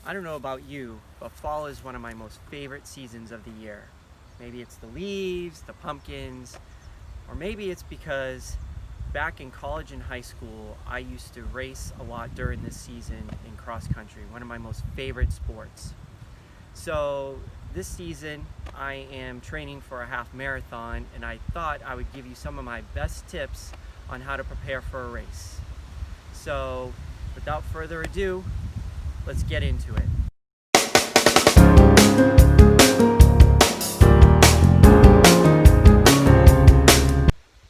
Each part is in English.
I don't know about you, but fall is one of my most favorite seasons of the year. Maybe it's the leaves, the pumpkins, or maybe it's because back in college and high school, I used to race a lot during this season in cross country, one of my most favorite sports. So this season, I am training for a half marathon, and I thought I would give you some of my best tips on how to prepare for a race. So without further ado, let's get into it.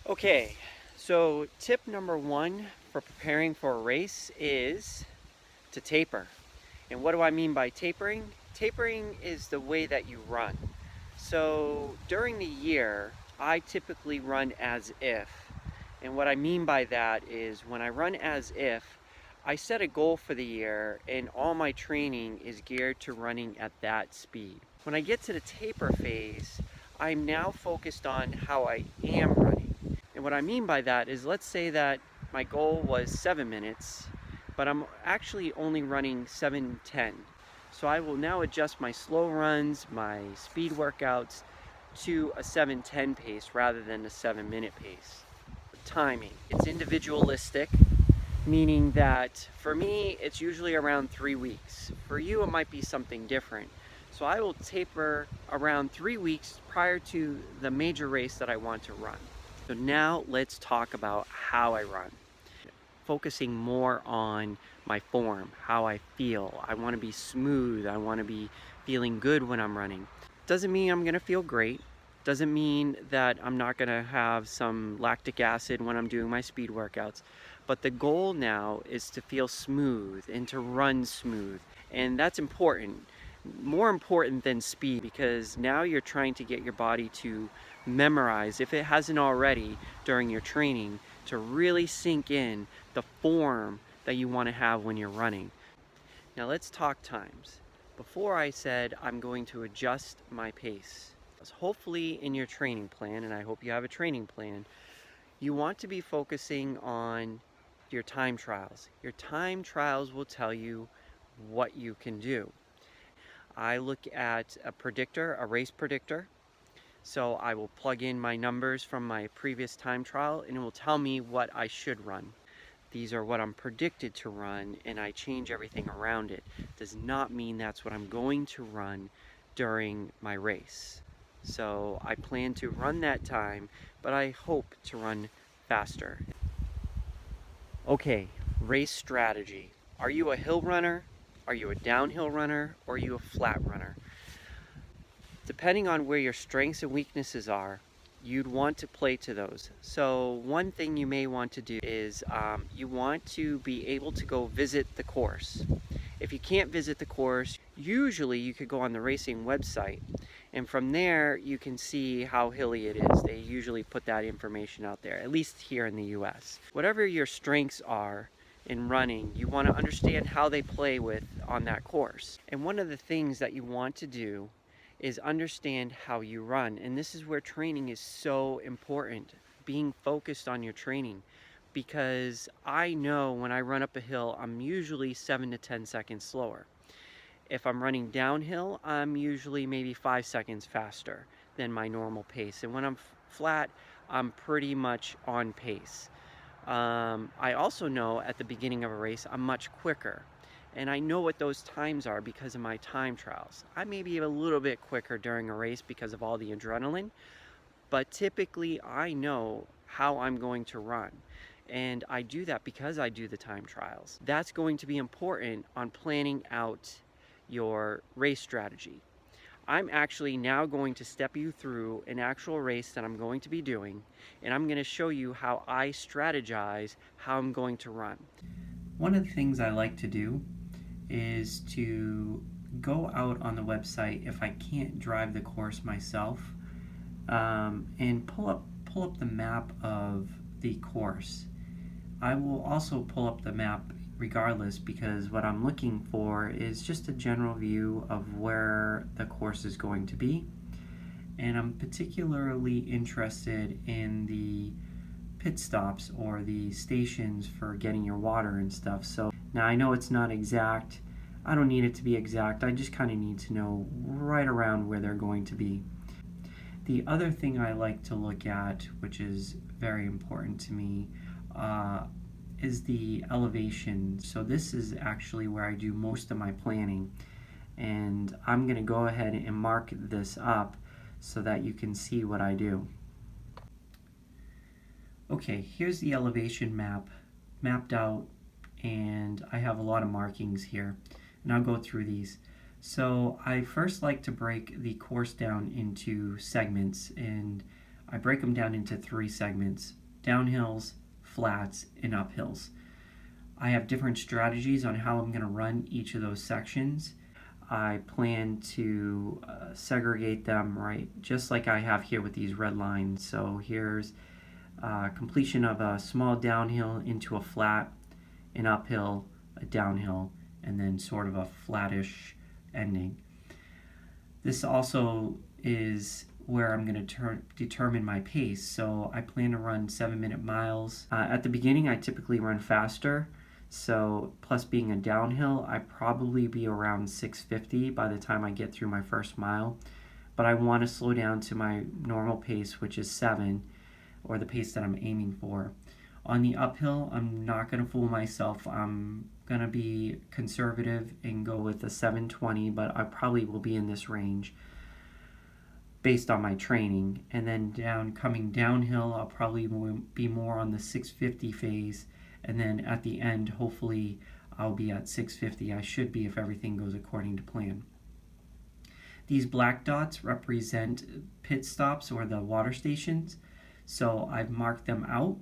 Okay, so tip number one for preparing for a race is to taper. And what do I mean by tapering? Tapering is the way that you run. So during the year, I typically run as if. And what I mean by that is when I run as if, I set a goal for the year and all my training is geared to running at that speed. When I get to the taper phase, I'm now focused on how I am running. And what I mean by that is, let's say that my goal was 7 minutes, but I'm actually only running 7:10. So I will now adjust my slow runs, my speed workouts to a 7:10 pace rather than a 7-minute pace. Timing, it's individualistic, meaning that for me it's usually around 3 weeks. For you it might be something different. So I will taper around 3 weeks prior to the major race that I want to run. So now let's talk about how I run. Focusing more on my form, how I feel. I want to be smooth. I want to be feeling good when I'm running. Doesn't mean I'm going to feel great. Doesn't mean that I'm not going to have some lactic acid when I'm doing my speed workouts. But the goal now is to feel smooth and to run smooth. And that's important. More important than speed, because now you're trying to get your body to memorize, if it hasn't already during your training, to really sink in the form that you want to have when you're running. Now let's talk times. Before I said I'm going to adjust my pace. Hopefully in your training plan, and I hope you have a training plan, you want to be focusing on your time trials. Your time trials will tell you what you can do. I look at a predictor, a race predictor. So I will plug in my numbers from my previous time trial and it will tell me what I should run. These are what I'm predicted to run, and I change everything around it. Does not mean that's what I'm going to run during my race. So I plan to run that time, but I hope to run faster. Okay, race strategy. Are you a hill runner? Are you a downhill runner? Or are you a flat runner? Depending on where your strengths and weaknesses are, you'd want to play to those. So one thing you may want to do is you want to be able to go visit the course. If you can't visit the course, usually you could go on the racing website, and from there you can see how hilly it is. They usually put that information out there, at least here in the US. Whatever your strengths are in running, you want to understand how they play with on that course. And one of the things that you want to do is understand how you run. And this is where training is so important, being focused on your training. Because I know when I run up a hill, I'm usually 7 to 10 seconds slower. If I'm running downhill, I'm usually maybe 5 seconds faster than my normal pace. And when I'm flat, I'm pretty much on pace. I also know at the beginning of a race, I'm much quicker. And I know what those times are because of my time trials. I may be a little bit quicker during a race because of all the adrenaline, but typically I know how I'm going to run. And I do that because I do the time trials. That's going to be important on planning out your race strategy. I'm actually now going to step you through an actual race that I'm going to be doing, and I'm going to show you how I strategize how I'm going to run. One of the things I like to do is to go out on the website if I can't drive the course myself, and pull up the map of the course. I will also pull up the map regardless, because what I'm looking for is just a general view of where the course is going to be. And I'm particularly interested in the pit stops or the stations for getting your water and stuff. So now I know it's not exact, I don't need it to be exact. I just kind of need to know right around where they're going to be. The other thing I like to look at, which is very important to me, is the elevation. So this is actually where I do most of my planning. And I'm going to go ahead and mark this up so that you can see what I do. Okay, here's the elevation map mapped out, and I have a lot of markings here, and I'll go through these. So I first like to break the course down into segments, and I break them down into 3 segments: downhills, flats, and uphills. I have different strategies on how I'm going to run each of those sections. I plan to segregate them right just like I have here with these red lines. So here's completion of a small downhill into a flat, an uphill, a downhill, and then sort of a flattish ending. This also is where I'm going to determine my pace. So I plan to run 7-minute miles. At the beginning, I typically run faster. So plus being a downhill, I probably be around 6:50 by the time I get through my first mile. But I want to slow down to my normal pace, which is 7, or the pace that I'm aiming for. On the uphill, I'm not going to fool myself. I'm going to be conservative and go with a 7:20, but I probably will be in this range based on my training. And then coming downhill, I'll probably be more on the 6:50 phase. And then at the end, hopefully, I'll be at 6:50. I should be if everything goes according to plan. These black dots represent pit stops or the water stations. So I've marked them out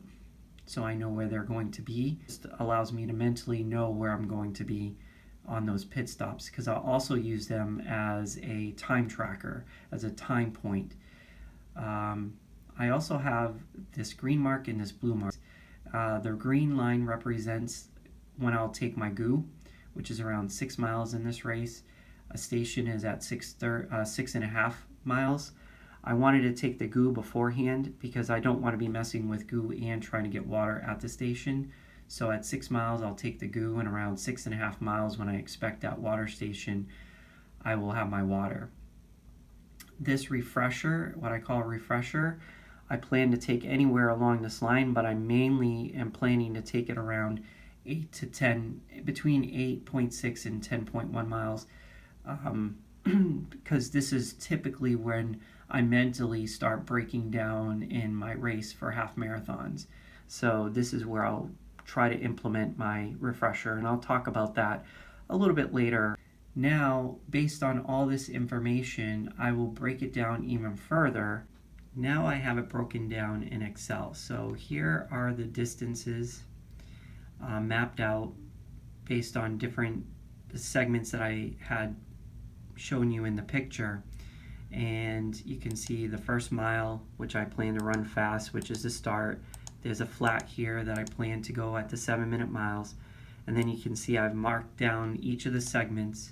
so I know where they're going to be. This allows me to mentally know where I'm going to be on those pit stops, because I'll also use them as a time tracker, as a time point. I also have this green mark and this blue mark. The green line represents when I'll take my goo, which is around 6 miles in this race. A station is at 6.5 miles. I wanted to take the goo beforehand because I don't want to be messing with goo and trying to get water at the station. So at 6 miles, I'll take the goo, and around 6.5 miles when I expect that water station, I will have my water. This refresher, what I call a refresher, I plan to take anywhere along this line, but I mainly am planning to take it around 8 to 10, between 8.6 and 10.1 miles, because this is typically when I mentally start breaking down in my race for half marathons. So this is where I'll try to implement my refresher, and I'll talk about that a little bit later. Now, based on all this information, I will break it down even further. Now I have it broken down in Excel. So here are the distances mapped out based on different segments that I had shown you in the picture. And you can see the first mile, which I plan to run fast, which is the start. There's a flat here that I plan to go at the 7-minute miles. And then you can see I've marked down each of the segments.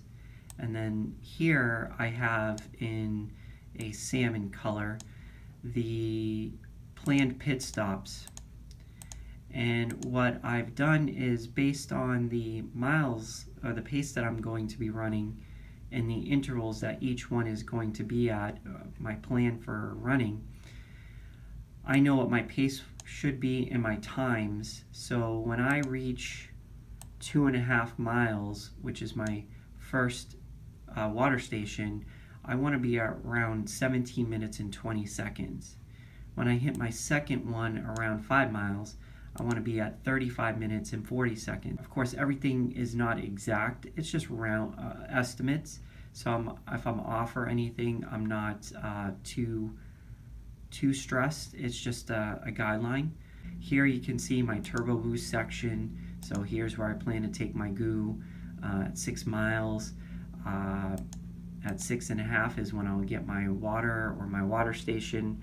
And then here I have in a salmon color the planned pit stops. And what I've done is, based on the miles or the pace that I'm going to be running and the intervals that each one is going to be at, my plan for running, I know what my pace should be and my times. So when I reach 2.5 miles, which is my first water station, I want to be around 17 minutes and 20 seconds. When I hit my second one around 5 miles, I want to be at 35 minutes and 40 seconds. Of course, everything is not exact. It's just round estimates. So if I'm off or anything, I'm not too stressed. It's just a guideline. Here you can see my turbo boost section. So here's where I plan to take my goo at 6 miles. At 6.5 is when I'll get my water or my water station,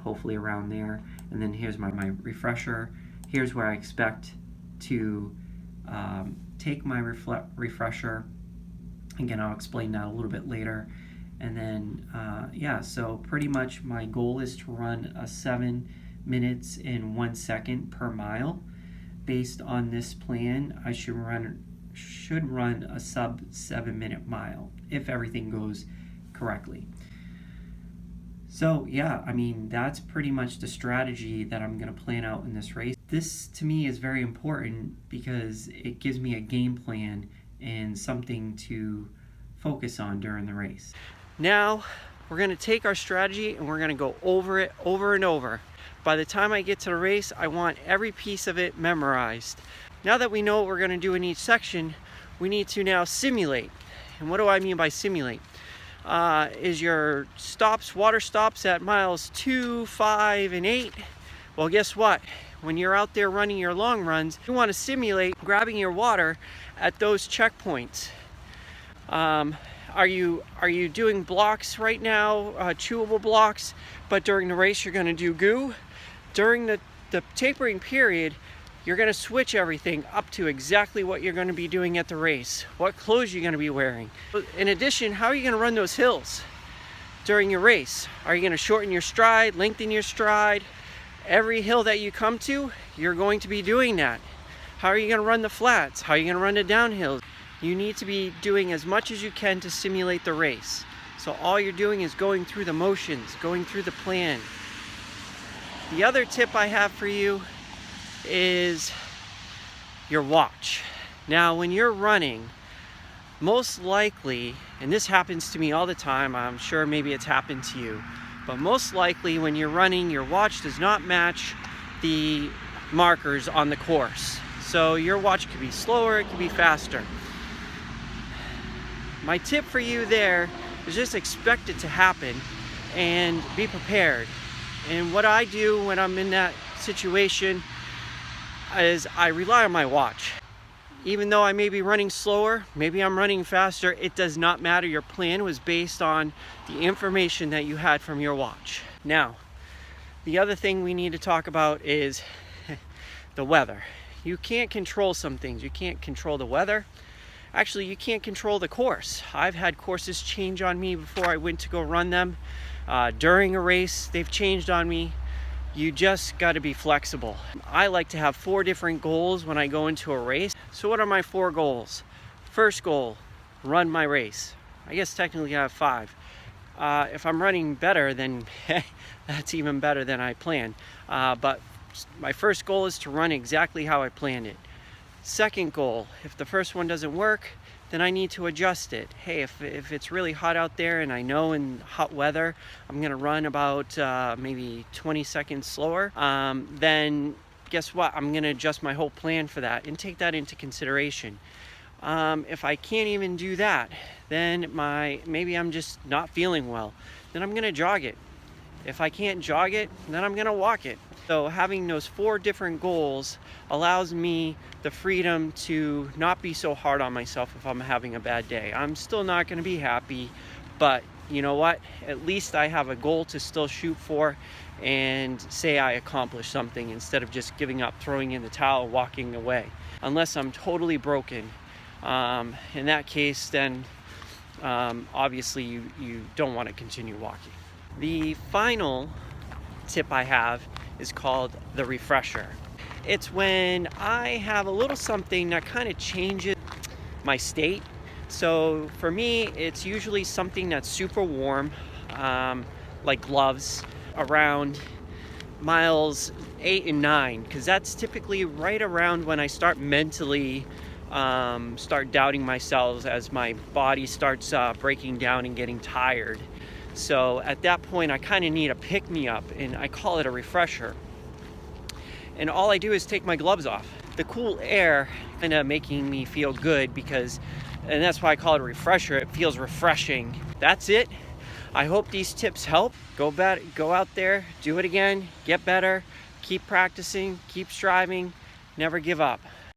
hopefully around there. And then here's my refresher. Here's where I expect to take my refresher. Again, I'll explain that a little bit later. And then, so pretty much my goal is to run 7 minutes and 1 second per mile. Based on this plan, I should run should run a sub 7-minute mile if everything goes correctly. So yeah, I mean, that's pretty much the strategy that I'm going to plan out in this race. This to me is very important because it gives me a game plan and something to focus on during the race. Now we're going to take our strategy and we're going to go over it over and over. By the time I get to the race, I want every piece of it memorized. Now that we know what we're going to do in each section, we need to now simulate. And what do I mean by simulate? Is your stops, water stops at miles 2, 5, and 8? Well, guess what? When you're out there running your long runs, you want to simulate grabbing your water at those checkpoints. Are you doing blocks right now, chewable blocks, but during the race you're going to do goo? During the tapering period, you're going to switch everything up to exactly what you're going to be doing at the race. What clothes you're going to be wearing. In addition, how are you going to run those hills during your race? Are you going to shorten your stride, lengthen your stride? Every hill that you come to, you're going to be doing that. How are you going to run the flats? How are you going to run the downhills? You need to be doing as much as you can to simulate the race. So all you're doing is going through the motions, going through the plan. The other tip I have for you is your watch. Now when you're running, most likely, and this happens to me all the time, I'm sure maybe it's happened to you, but most likely when you're running, your watch does not match the markers on the course. So your watch could be slower, it could be faster. My tip for you there is just expect it to happen and be prepared. And what I do when I'm in that situation is I rely on my watch. Even though I may be running slower, maybe I'm running faster, it does not matter. Your plan was based on the information that you had from your watch. Now, the other thing we need to talk about is the weather. You can't control some things. You can't control the weather. Actually, you can't control the course. I've had courses change on me before I went to go run them. During a race, they've changed on me. You just got to be flexible. I like to have 4 different goals when I go into a race. So what are my 4 goals? First goal, run my race. I guess technically I have 5. If I'm running better, then that's even better than I planned. But my first goal is to run exactly how I planned it. Second goal, if the first one doesn't work, then I need to adjust it. Hey, if it's really hot out there and I know in hot weather I'm gonna run about maybe 20 seconds slower, then guess what? I'm gonna adjust my whole plan for that and take that into consideration. If I can't even do that, then maybe I'm just not feeling well, then I'm gonna jog it. If I can't jog it, then I'm gonna walk it. So having those 4 different goals allows me the freedom to not be so hard on myself if I'm having a bad day. I'm still not going to be happy, but you know what? At least I have a goal to still shoot for and say I accomplished something instead of just giving up, throwing in the towel, walking away. Unless I'm totally broken. In that case, then obviously you don't want to continue walking. The final tip I have is called the refresher. It's when I have a little something that kind of changes my state. So for me, it's usually something that's super warm, like gloves, around miles 8 and 9, because that's typically right around when I start mentally start doubting myself as my body starts breaking down and getting tired. So at that point, I kind of need a pick-me-up, and I call it a refresher. And all I do is take my gloves off. The cool air kind of making me feel good and that's why I call it a refresher. It feels refreshing. That's it. I hope these tips help. Go out there, do it again, get better, keep practicing, keep striving, never give up.